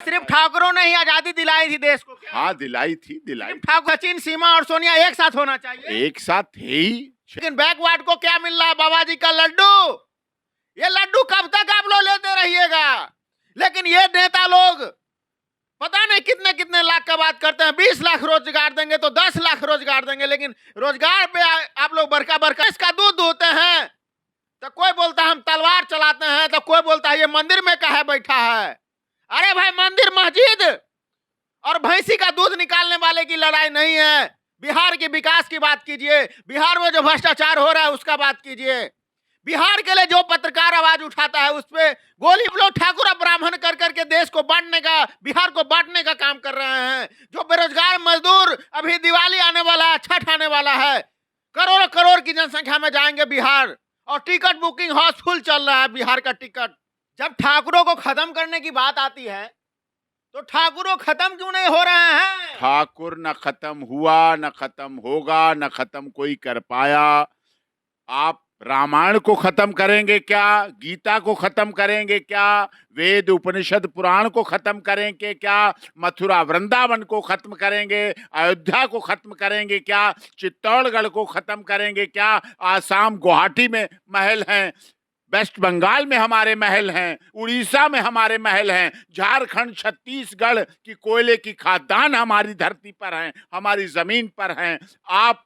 सिर्फ ठाकुरों ने ही आजादी दिलाई थी देश को क्या? हाँ दिलाई थी, दिलाई सिर्फ ठाकुर, सचिन, सीमा और सोनिया एक साथ होना चाहिए। एक साथ थे ही। लेकिन बैकवर्ड को क्या मिल रहा है? बाबा जी का लड्डू। ये लड्डू कब तक आप लोग लेते रहिएगा? लेकिन ये नेता लोग पता नहीं कितने कितने लाख का बात करते हैं। 20 लाख रोजगार देंगे तो 10 लाख रोजगार देंगे, लेकिन रोजगार पे आप लोग बरका बरका इसका दूध दूहते हैं। तो कोई बोलता है हम तलवार चलाते हैं, तो कोई बोलता है ये मंदिर में काहे बैठा है। अरे भाई, मंदिर मस्जिद और भैंसी का दूध निकालने वाले की लड़ाई नहीं है। बिहार के विकास की बात कीजिए, बिहार में जो भ्रष्टाचार हो रहा है उसका बात कीजिए। बिहार के लिए जो पत्रकार आवाज उठाता है उस पे गोली लोग ठाकुर और ब्राह्मण कर करके देश को बांटने का, बिहार को बांटने का काम कर रहे हैं। जो बेरोजगार मजदूर, अभी दिवाली आने वाला है, छठ आने वाला है, करोड़ों करोड़ की जनसंख्या में जाएंगे बिहार, और टिकट बुकिंग हाउसफुल चल रहा है बिहार का टिकट। जब ठाकुरों को खत्म करने की बात आती है तो ठाकुरों खत्म क्यों नहीं हो रहे हैं? ठाकुर न खत्म हुआ, न खत्म होगा, न खत्म कोई कर पाया। आप रामायण को खत्म करेंगे क्या? गीता को खत्म करेंगे क्या? वेद उपनिषद पुराण को खत्म करेंगे क्या? मथुरा वृंदावन को खत्म करेंगे? अयोध्या को खत्म करेंगे क्या? चित्तौड़गढ़ को खत्म करेंगे क्या? आसाम गुवाहाटी में महल हैं, वेस्ट बंगाल में हमारे महल हैं, उड़ीसा में हमारे महल हैं, झारखंड छत्तीसगढ़ की कोयले की खादान हमारी धरती पर हैं, हमारी जमीन पर हैं। आप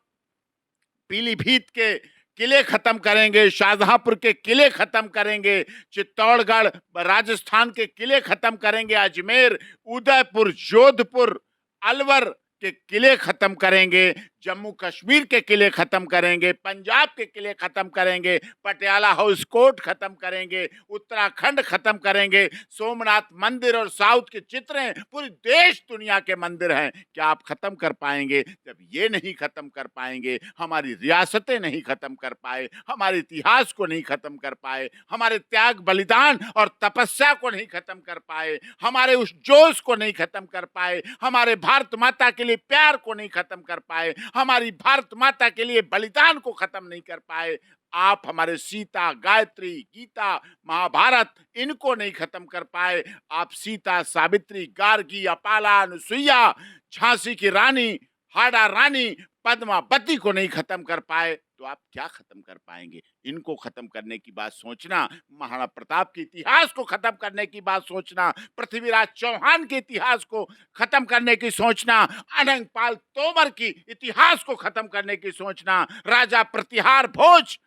पीलीभीत के किले खत्म करेंगे, शाहजहांपुर के किले खत्म करेंगे, चित्तौड़गढ़ राजस्थान के किले खत्म करेंगे, अजमेर, उदयपुर, जोधपुर, अलवर के किले खत्म करेंगे, जम्मू कश्मीर के किले खत्म करेंगे, पंजाब के किले खत्म करेंगे, पटियाला हाउस कोर्ट खत्म करेंगे, उत्तराखंड खत्म करेंगे, सोमनाथ मंदिर और साउथ के चित्र हैं, पूरे देश दुनिया के मंदिर हैं। क्या आप खत्म कर पाएंगे? जब ये नहीं खत्म कर पाएंगे, हमारी रियासतें नहीं खत्म कर पाए, हमारे इतिहास को नहीं खत्म कर पाए, हमारे त्याग बलिदान और तपस्या को नहीं खत्म कर पाए, हमारे उस जोश को नहीं खत्म कर पाए, हमारे भारत माता के लिए प्यार को नहीं खत्म कर पाए, हमारी भारत माता के लिए बलिदान को खत्म नहीं कर पाए, आप हमारे सीता, गायत्री, गीता, महाभारत इनको नहीं खत्म कर पाए, आप सीता, सावित्री, गार्गी, अपाला, अनुसुईया, झांसी की रानी, हाड़ा रानी, पद्मावती को नहीं खत्म कर पाए, तो आप क्या खत्म कर पाएंगे? इनको खत्म करने की बात सोचना, महाराणा प्रताप के इतिहास को खत्म करने की बात सोचना, पृथ्वीराज चौहान के इतिहास को खत्म करने की सोचना, अनंगपाल तोमर की इतिहास को खत्म करने की सोचना, राजा प्रतिहार भोज,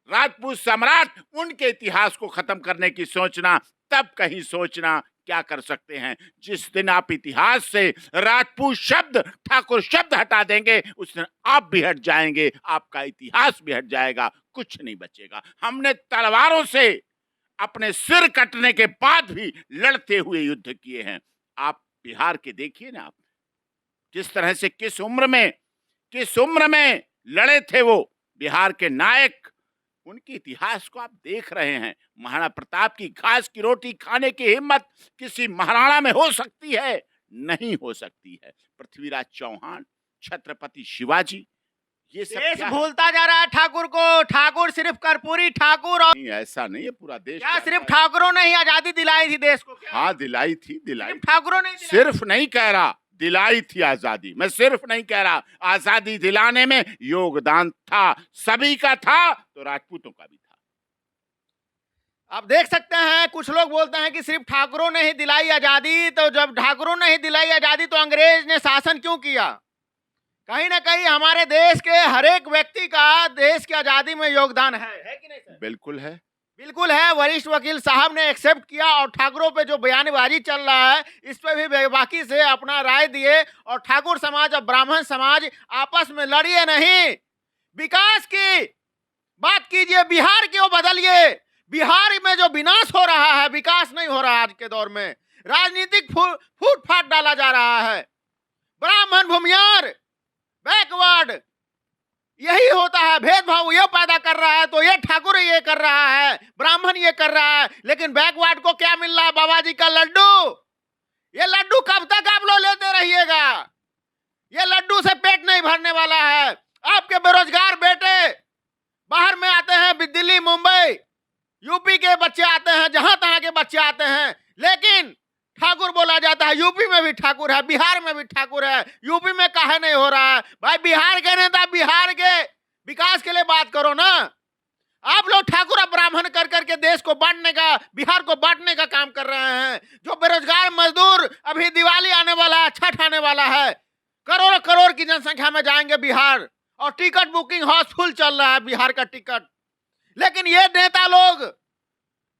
राजपूत सम्राट, उनके इतिहास को खत्म करने की सोचना, तब कहीं सोचना क्या कर सकते हैं। जिस दिन आप इतिहास से राजपूत शब्द, ठाकुर शब्द हटा देंगे, उस दिन आप भी हट जाएंगे, आपका इतिहास भी हट जाएगा, कुछ नहीं बचेगा। हमने तलवारों से अपने सिर कटने के बाद भी लड़ते हुए युद्ध किए हैं। आप बिहार के देखिए ना, आप किस तरह से, किस उम्र में लड़े थे वो बिहार के नायक, उनके इतिहास को आप देख रहे हैं। महाराणा प्रताप की घास की रोटी खाने की हिम्मत किसी महाराणा में हो सकती है? नहीं हो सकती है। पृथ्वीराज चौहान, छत्रपति शिवाजी, ये सब देश क्या भूलता जा रहा है ठाकुर को। ठाकुर सिर्फ कर्पूरी ठाकुर, और नहीं, ऐसा नहीं है, पूरा देश क्या सिर्फ ठाकुरों ने ही आजादी दिलाई थी देश को क्या? हाँ दिलाई थी, दिलाई। सिर्फ ठाकुरों ने ही दिलाई? सिर्फ नहीं कह रहा, दिलाई थी आजादी। मैं सिर्फ नहीं कह रहा, आजादी दिलाने में योगदान था, सभी का था, तो राजपूतों का भी था। आप देख सकते हैं, कुछ लोग बोलते हैं कि सिर्फ ठाकुरों ने ही दिलाई आजादी। तो जब ठाकुरों ने ही दिलाई आजादी तो अंग्रेज ने शासन क्यों किया? कहीं ना कहीं हमारे देश के हर एक व्यक्ति का देश की आजादी में योगदान है कि नहीं सर? बिल्कुल है, बिल्कुल है। वरिष्ठ वकील साहब ने एक्सेप्ट किया, और ठाकुरों पे जो बयानबाजी चल रहा है इस पे भी बेबाकी से अपना राय दिए, और ठाकुर समाज और ब्राह्मण समाज आपस में लड़िए नहीं, विकास की बात कीजिए, बिहार को बदलिए। बिहार में जो विनाश हो रहा है, विकास नहीं हो रहा है। आज के दौर में राजनीतिक फूट फाट डाला जा रहा है। ब्राह्मण भूमियार, बैकवर्ड, यही होता है। भेदभाव ये पैदा कर रहा है, तो ये ठाकुर ये कर रहा है, ब्राह्मण ये कर रहा है। लेकिन बैकवर्ड को क्या मिल रहा है? बाबा जी का लड्डू। ये लड्डू कब तक आप लोग लेते रहिएगा? ये लड्डू से पेट नहीं भरने वाला है। आपके बेरोजगार बेटे बाहर में आते हैं, दिल्ली, मुंबई, यूपी के बच्चे आते हैं, जहां तहां के बच्चे आते हैं, लेकिन ठाकुर बोला जाता है, यूपी में भी ठाकुर है, बिहार में भी ठाकुर है, यूपी में काहे नहीं हो रहा है? भाई बिहार के नेता बिहार के विकास के लिए बात करो ना। आप लोग ठाकुर और ब्राह्मण कर करके देश को बांटने का, बिहार को बांटने का काम कर रहे हैं। जो बेरोजगार मजदूर, अभी दिवाली आने वाला है, छठ आने वाला है, करोड़ों करोड़ की जनसंख्या में जाएंगे बिहार, और टिकट बुकिंग हाउसफुल चल रहा है बिहार का टिकट। लेकिन ये नेता लोग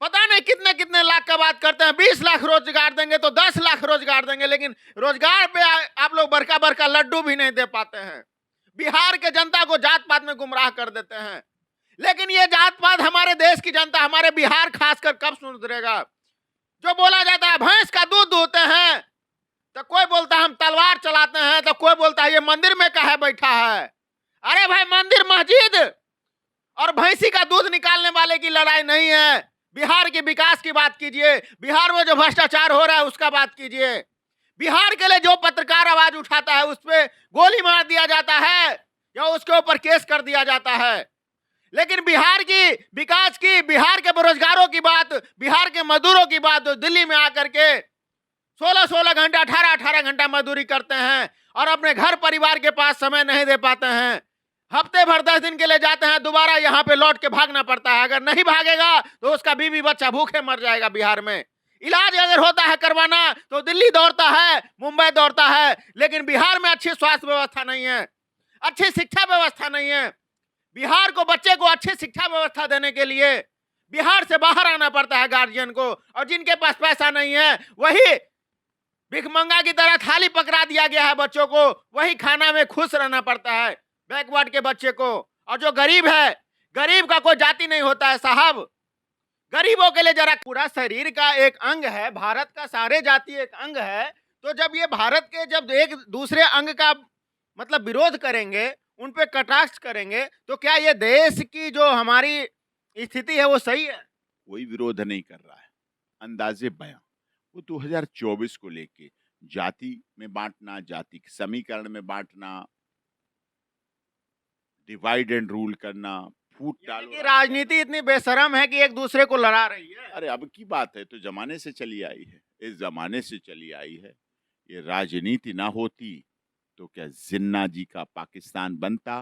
पता नहीं कितने कितने लाख का बात करते हैं। 20 लाख रोजगार देंगे तो 10 लाख रोजगार देंगे, लेकिन रोजगार पे आप लोग बड़का बड़का लड्डू भी नहीं दे पाते हैं। बिहार के जनता को जात पात में गुमराह कर देते हैं। लेकिन ये जात पात हमारे देश की जनता, हमारे बिहार खासकर कब सुधरेगा? जो बोला जाता है भैंस का दूध दूहते हैं, तो कोई बोलता है हम तलवार चलाते हैं, तो कोई बोलता है ये मंदिर में काहे बैठा है। अरे भाई, मंदिर मस्जिद और भैंसी का दूध निकालने वाले की लड़ाई नहीं है। बिहार के विकास की बात कीजिए, बिहार में जो भ्रष्टाचार हो रहा है उसका बात कीजिए। बिहार के लिए जो पत्रकार आवाज उठाता है उस पर गोली मार दिया जाता है या उसके ऊपर केस कर दिया जाता है। लेकिन बिहार की विकास की, बिहार के बेरोजगारों की बात, बिहार के मजदूरों की बात दिल्ली में आकर के 16-16 घंटा, 18-18 घंटा मजदूरी करते हैं और अपने घर परिवार के पास समय नहीं दे पाते हैं। हफ्ते भर 10 दिन के लिए जाते हैं, दोबारा यहाँ पे लौट के भागना पड़ता है। अगर नहीं भागेगा तो उसका बीवी बच्चा भूखे मर जाएगा। बिहार में इलाज अगर होता है करवाना तो दिल्ली दौड़ता है, मुंबई दौड़ता है। लेकिन बिहार में अच्छी स्वास्थ्य व्यवस्था नहीं है, अच्छी शिक्षा व्यवस्था नहीं है। बिहार को, बच्चे को अच्छी शिक्षा व्यवस्था देने के लिए बिहार से बाहर आना पड़ता है गार्जियन को, और जिनके पास पैसा नहीं है वही भिखमंगा की तरह थाली पकड़ा दिया गया है बच्चों को, वही खाना में खुश रहना पड़ता है बैकवर्ड के बच्चे को। और जो गरीब है, गरीब का कोई जाति नहीं होता है साहब। गरीबों के लिए जरा, पूरा शरीर का एक अंग है, भारत का सारे जाति एक अंग है। तो जब ये भारत के, जब एक दूसरे अंग का मतलब विरोध करेंगे, उन पे कटाक्ष करेंगे, तो क्या ये देश की जो हमारी स्थिति है वो सही है? कोई विरोध नहीं कर रहा है। अंदाजे बयां वो 2024 को लेके जाति में बांटना, जाति के समीकरण में बांटना, डिवाइड एंड रूल करना, फूट डालो। कि राजनीति इतनी बेशरम है कि एक दूसरे को लड़ा रही है। अरे अब की बात है, तो जमाने से चली आई है, इस जमाने से चली आई है। ये राजनीति ना होती तो क्या जिन्ना जी का पाकिस्तान बनता?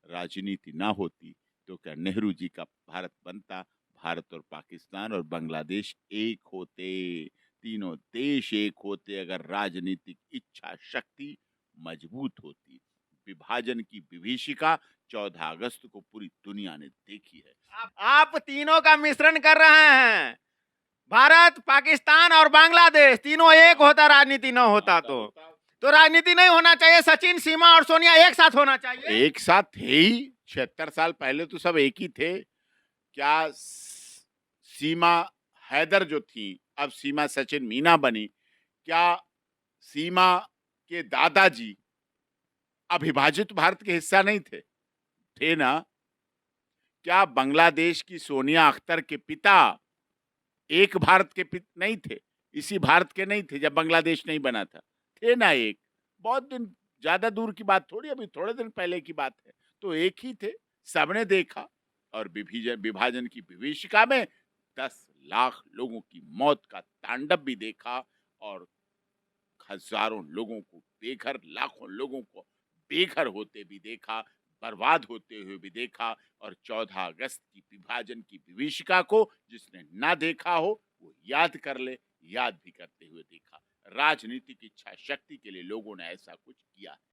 राजनीति ना होती तो क्या नेहरू जी का भारत बनता? भारत और पाकिस्तान और बांग्लादेश एक होते, तीनों देश एक होते अगर राजनीतिक इच्छा शक्ति मजबूत होती। विभाजन की विभीषिका 14 अगस्त को पूरी दुनिया ने देखी है। आप तीनों का मिश्रण कर रहे हैं। भारत, पाकिस्तान और बांग्लादेश तीनों एक होता, राजनीति न होता तो राजनीति नहीं होना चाहिए। सचिन, सीमा और सोनिया एक साथ होना चाहिए। एक साथ थे ही। 76 साल पहले तो सब एक ही थे। क्या सीमा हैदर जो थी, अब सीमा सचिन मीना बनी? क्या सीमा के दादाजी अविभाजित भारत के हिस्सा नहीं थे? थे ना। क्या बांग्लादेश की सोनिया अख्तर के पिता एक भारत के नहीं थे? इसी भारत के नहीं थे जब बांग्लादेश नहीं बना था? थे ना एक। बहुत दिन, ज्यादा दूर की बात थोड़ी, अभी थोड़े दिन पहले की बात है। तो एक ही थे, सबने देखा। और विभाजन की विभीषिका में 10 लाख लोगों की मौत का तांडव भी देखा, और हजारों लोगों को बेघर, लाखों लोगों को बेघर होते भी देखा, बर्बाद होते हुए भी देखा। और 14 अगस्त की विभाजन की विभीषिका को जिसने ना देखा हो वो याद कर ले, याद भी करते हुए देखा। राजनीतिक इच्छा शक्ति के लिए लोगों ने ऐसा कुछ किया।